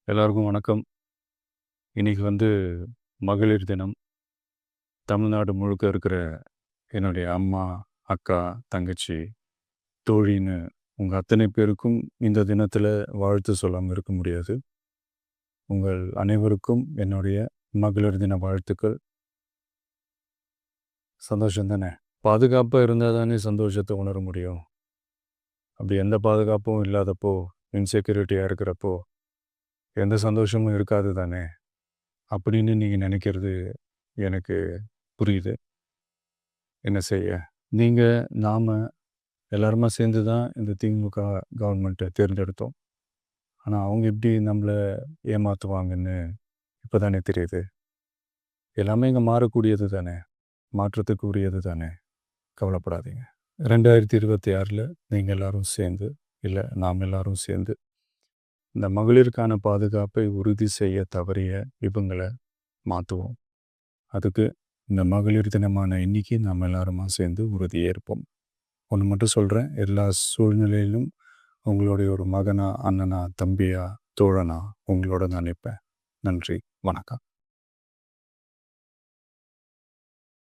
எல்லாருக்கும் வணக்கம். இன்னைக்கு மகளிர் தினம். தமிழ்நாடு முழுக்க இருக்கிற என்னுடைய அம்மா, அக்கா, தங்கச்சி, தோழின்னு உங்க அத்தனை பேருக்கும் இந்த தினத்தில வாழ்த்து சொல்லாம இருக்க முடியாது. உங்கள் அனைவருக்கும் என்னுடைய மகளிர் தின வாழ்த்துக்கள். சந்தோஷம் தானே! பாதுகாப்பா இருந்தா தானே சந்தோஷத்த உணர முடியும். அப்படி எந்த பாதுகாப்பும் இல்லாதப்போ, இன்செக்யூரிட்டியா இருக்கிறப்போ, எந்த சந்தோஷமும் இருக்காது தானே! அப்படின்னு நீங்க நினைக்கிறது எனக்கு புரியுது. என்ன செய்ய? நீங்க, நாம எல்லாருமா சேர்ந்து தான் இந்த திமுக கவர்மெண்ட்டை தேர்ந்தெடுத்தோம். ஆனா, அவங்க எப்படி நம்மள ஏமாத்துவாங்கன்னு இப்ப தானே தெரியுது. எல்லாமே இங்க மாறக்கூடியது தானே! மாற்றத்துக்கு உரியது தானே! கவலைப்படாதீங்க. 2026ல நீங்க எல்லாரும் சேர்ந்து, இல்ல நாம் எல்லாரும் சேர்ந்து, இந்த மகளிருக்கான பாதுகாப்பை உறுதி செய்ய தவறிய இவங்கள மாத்துவோம். அதுக்கு இந்த மகளிர் தினமான இன்னைக்கு நாம் எல்லாருமா சேர்ந்து உறுதியேற்போம். ஒன்று மட்டும் சொல்கிறேன், எல்லா சூழ்நிலையிலும் உங்களுடைய ஒரு மகனா, அண்ணனா, தம்பியா, தோழனா உங்களோட நான் நிற்பேன். நன்றி, வணக்கம்.